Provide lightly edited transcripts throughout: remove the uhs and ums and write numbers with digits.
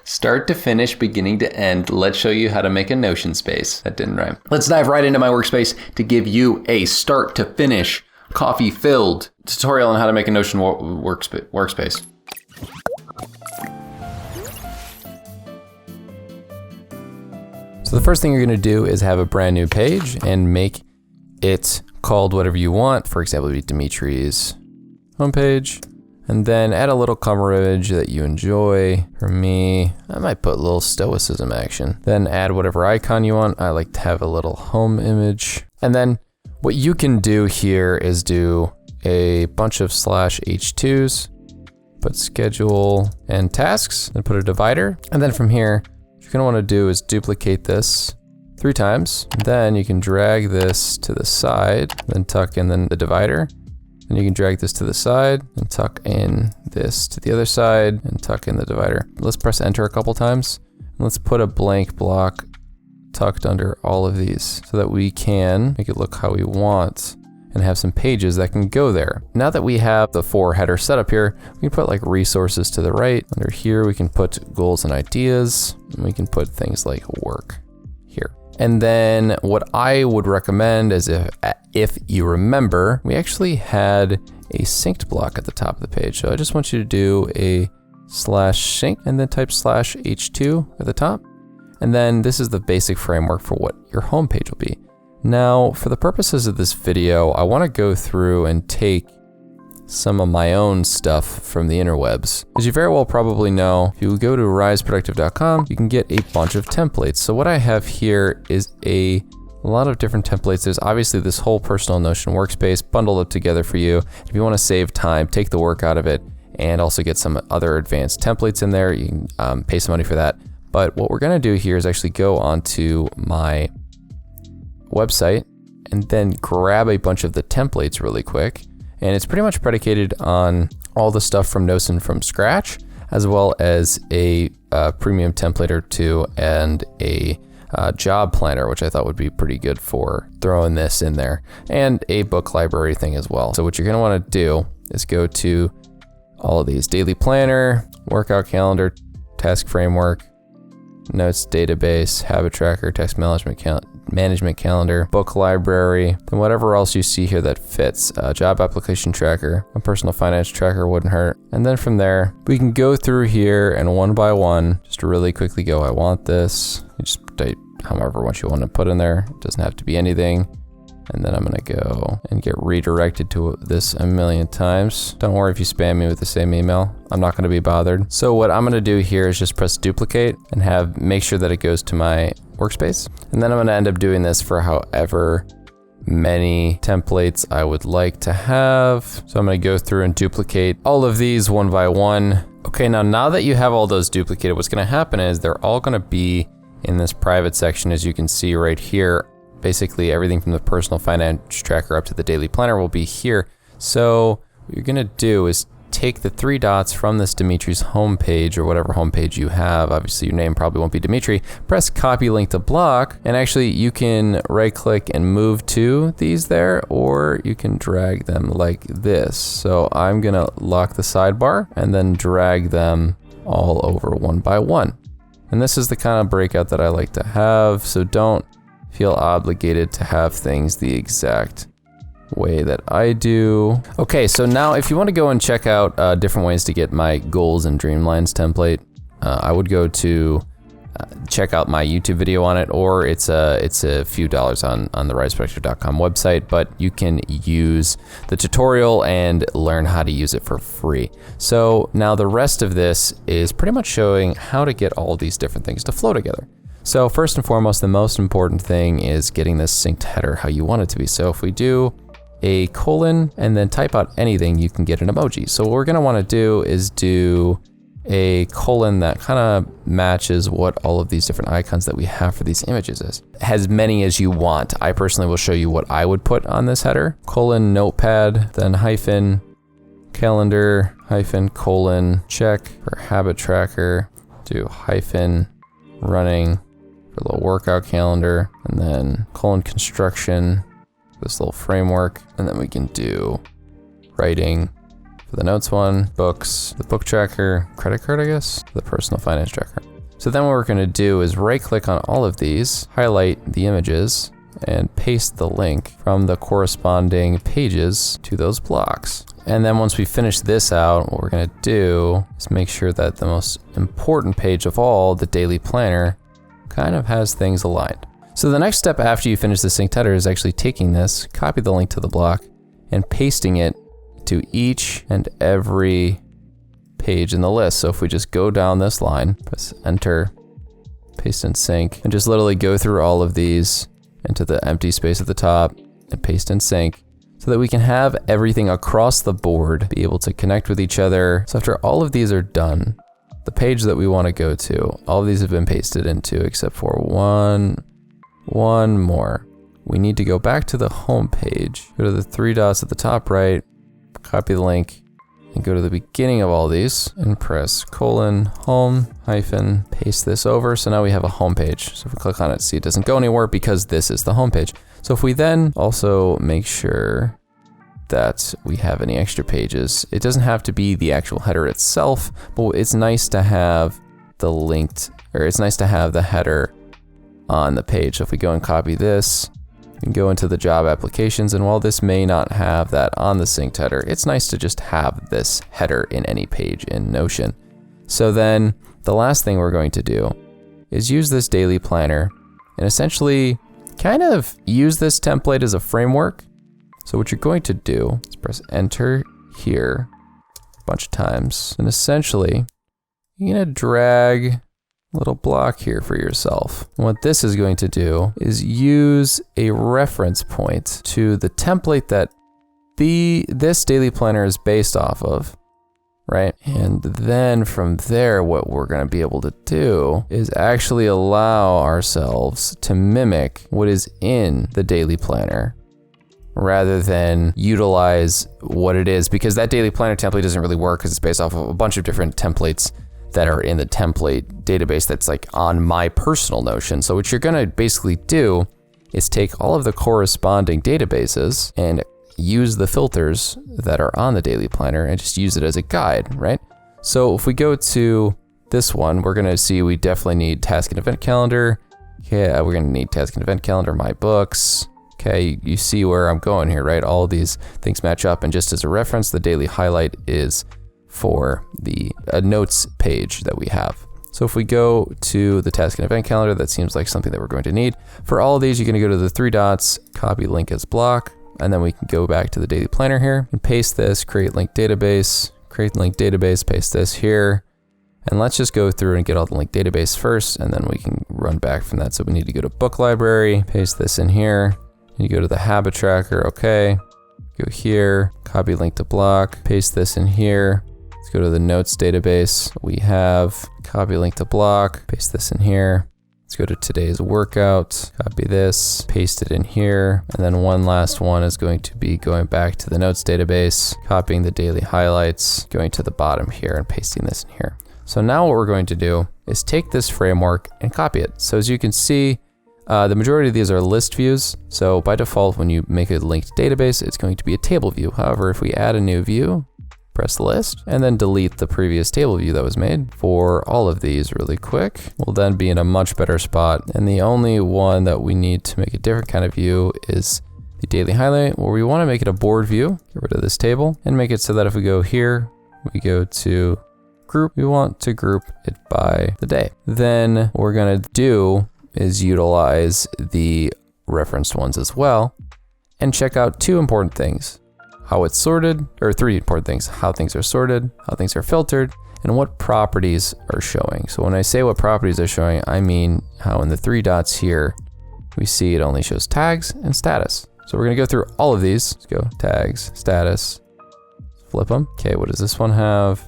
Start to finish, beginning to end, let's show you how to make a Notion space. That didn't rhyme. Let's dive right into my workspace to give you a start to finish, coffee-filled tutorial on how to make a Notion workspace. So the first thing you're gonna do is have a brand new page and make it called whatever you want. For example, it'd be Dimitri's homepage. And then add a little cover image that you enjoy. For me, I might put a little stoicism action. Then add whatever icon you want. I like to have a little home image. And then what you can do here is do a bunch of /H2s, put schedule and tasks, and put a divider. And then from here, what you're gonna wanna do is duplicate this 3 times. Then you can drag this to the side, then tuck in the divider. And you can drag this to the side and tuck in this to the other side and tuck in the divider. Let's press enter a couple times. And let's put a blank block tucked under all of these so that we can make it look how we want and have some pages that can go there. Now that we have the 4 headers set up here, we can put like resources to the right. Under here, we can put goals and ideas, and we can put things like work here. And then what I would recommend is if you remember, we actually had a synced block at the top of the page. So I just want you to do a /sync and then type /H2 at the top. And then this is the basic framework for what your home page will be. Now, for the purposes of this video, I want to go through and take some of my own stuff from the interwebs. As you very well probably know, if you go to riseproductive.com, you can get a bunch of templates. So what I have here is a lot of different templates. There's obviously this whole personal Notion workspace bundled up together for you. If you want to save time, take the work out of it, and also get some other advanced templates in there, you can pay some money for that. But what we're gonna do here is actually go onto my website and then grab a bunch of the templates really quick. And it's pretty much predicated on all the stuff from Notion from scratch, as well as a premium template or 2 and a job planner, which I thought would be pretty good for throwing this in there, and a book library thing as well. So what you're gonna wanna do is go to all of these: daily planner, workout calendar, task framework, notes database, habit tracker, text management calendar, book library, and whatever else you see here that fits. Job application tracker, a personal finance tracker wouldn't hurt. And then from there, we can go through here and one by one, just really quickly go, I want this. You just type however much you want to put in there. It doesn't have to be anything. And then I'm gonna go and get redirected to this a million times. Don't worry if you spam me with the same email, I'm not gonna be bothered. So what I'm gonna do here is just press duplicate and make sure that it goes to my workspace. And then I'm gonna end up doing this for however many templates I would like to have. So I'm gonna go through and duplicate all of these one by one. Okay, now that you have all those duplicated, what's gonna happen is they're all gonna be in this private section, as you can see right here. Basically everything from the personal finance tracker up to the daily planner will be here. So what you're gonna do is take the 3 dots from this Dimitri's homepage or whatever homepage you have. Obviously your name probably won't be Dimitri. Press copy link to block, and actually you can right click and move to these there, or you can drag them like this. So I'm gonna lock the sidebar and then drag them all over one by one. And this is the kind of breakout that I like to have, so don't feel obligated to have things the exact way that I do. Okay, so now if you want to go and check out different ways to get my goals and dreamlines template, I would go to check out my YouTube video on it, or it's a few dollars on the riseproductive.com website, but you can use the tutorial and learn how to use it for free. So now the rest of this is pretty much showing how to get all these different things to flow together. So first and foremost, the most important thing is getting this synced header how you want it to be. So if we do a colon and then type out anything, you can get an emoji. So what we're gonna wanna do is do a colon that kind of matches what all of these different icons that we have for these images is. As many as you want. I personally will show you what I would put on this header. Colon, notepad, then hyphen, calendar, hyphen, colon, check for habit tracker, do hyphen, running, for a little workout calendar, and then colon construction, this little framework, and then we can do writing for the notes one, books, the book tracker, credit card, I guess, the personal finance tracker. So then what we're gonna do is right click on all of these, highlight the images, and paste the link from the corresponding pages to those blocks. And then once we finish this out, what we're gonna do is make sure that the most important page of all, the daily planner, kind of has things aligned. So the next step after you finish the synced header is actually taking this, copy the link to the block, and pasting it to each and every page in the list. So if we just go down this line, press enter, paste and sync, and just literally go through all of these into the empty space at the top and paste and sync so that we can have everything across the board be able to connect with each other. So after all of these are done, the page that we want to go to, all of these have been pasted into except for one more. We need to go back to the home page, go to the three dots at the top right, copy the link, and go to the beginning of all these and press :home hyphen, paste this over. So now we have a home page. So if we click on it, see it doesn't go anywhere because this is the home page. So if we then also make sure that we have any extra pages, it doesn't have to be the actual header itself, but it's nice to have it's nice to have the header on the page. So if we go and copy this, and go into the job applications, and while this may not have that on the synced header, it's nice to just have this header in any page in Notion. So then the last thing we're going to do is use this daily planner and essentially kind of use this template as a framework. So what you're going to do is press enter here a bunch of times, and essentially you're gonna drag little block here for yourself. And what this is going to do is use a reference point to the template that this daily planner is based off of, right? And then from there, what we're gonna be able to do is actually allow ourselves to mimic what is in the daily planner rather than utilize what it is, because that daily planner template doesn't really work because it's based off of a bunch of different templates that are in the template database that's like on my personal Notion. So what you're gonna basically do is take all of the corresponding databases and use the filters that are on the daily planner and just use it as a guide, right? So if we go to this one, we're gonna see we definitely need task and event calendar. Yeah, we're gonna need task and event calendar, my books. Okay, you see where I'm going here, right? All of these things match up, and just as a reference, the daily highlight is for the notes page that we have. So if we go to the task and event calendar, that seems like something that we're going to need. For all of these, you're gonna go to the three dots, copy link as block, and then we can go back to the daily planner here and paste this, create link database, paste this here. And let's just go through and get all the link database first, and then we can run back from that. So we need to go to book library, paste this in here. You go to the habit tracker, okay. Go here, copy link to block, paste this in here. Let's go to the notes database. We have copy link to block, paste this in here. Let's go to today's workout, copy this, paste it in here. And then one last one is going to be going back to the notes database, copying the daily highlights, going to the bottom here and pasting this in here. So now what we're going to do is take this framework and copy it. So as you can see, the majority of these are list views. So by default, when you make a linked database, it's going to be a table view. However, if we add a new view, press list, and then delete the previous table view that was made for all of these really quick, we'll then be in a much better spot. And the only one that we need to make a different kind of view is the daily highlight, where we want to make it a board view, get rid of this table, and make it so that if we go here, we go to group, we want to group it by the day. Then what we're gonna do is utilize the referenced ones as well and check out two important things: how it's sorted, or three important things: how things are sorted, how things are filtered, and what properties are showing. So when I say what properties are showing, I mean how in the three dots here, we see it only shows tags and status. So we're gonna go through all of these. Let's go tags, status, flip them. Okay, what does this one have?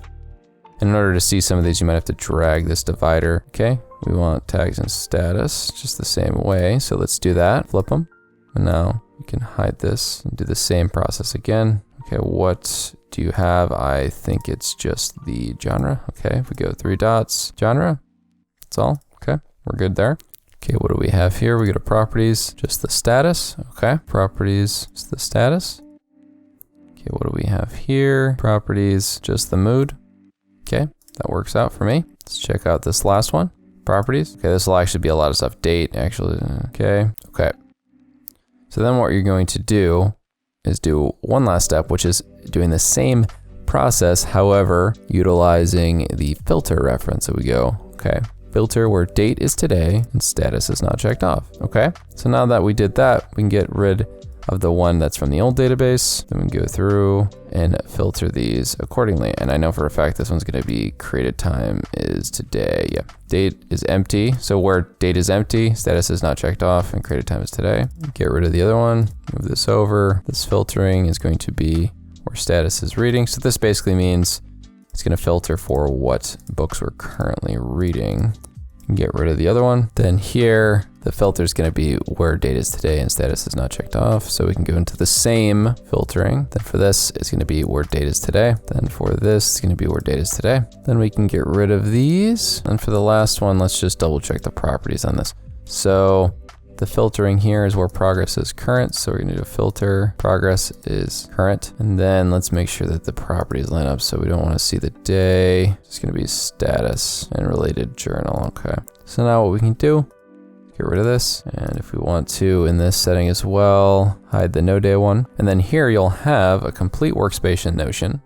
And in order to see some of these, you might have to drag this divider. Okay, we want tags and status just the same way. So let's do that, flip them. And now you can hide this and do the same process again. Okay, what do you have? I think it's just the genre. Okay, if we go three dots, genre, that's all. Okay, we're good there. Okay, what do we have here? We go to properties, just the status. Okay, properties, just the status. Okay, what do we have here? Properties, just the mood. Okay, that works out for me. Let's check out this last one. properties. Okay, this will actually be a lot of stuff. Date, actually, okay. So then what you're going to do is do one last step, which is doing the same process, however, utilizing the filter reference. So we go, okay, filter where date is today and status is not checked off. Okay, so now that we did that, we can get rid of the one that's from the old database. Then we can go through and filter these accordingly. And I know for a fact this one's gonna be created time is today. Yeah, date is empty. So where date is empty, status is not checked off, and created time is today. Get rid of the other one, move this over. This filtering is going to be where status is reading. So this basically means it's gonna filter for what books we're currently reading. Get rid of the other one. Then here, the filter is going to be where date is today and status is not checked off. So we can go into the same filtering. Then for this, it's going to be where date is today. Then for this, it's going to be where date is today. Then we can get rid of these. And for the last one, let's just double check the properties on this. So the filtering here is where progress is current. So we're going to do a filter, progress is current. And then let's make sure that the properties line up. So we don't want to see the day. It's going to be status and related journal. Okay. So now what we can do, get rid of this. And if we want to, in this setting as well, hide the no day one. And then here you'll have a complete workspace in Notion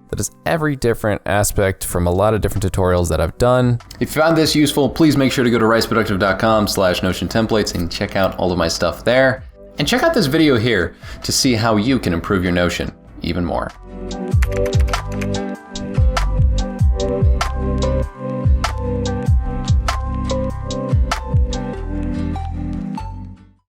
that is every different aspect from a lot of different tutorials that I've done. If you found this useful, please make sure to go to riseproductive.com/Notion templates and check out all of my stuff there. And check out this video here to see how you can improve your Notion even more.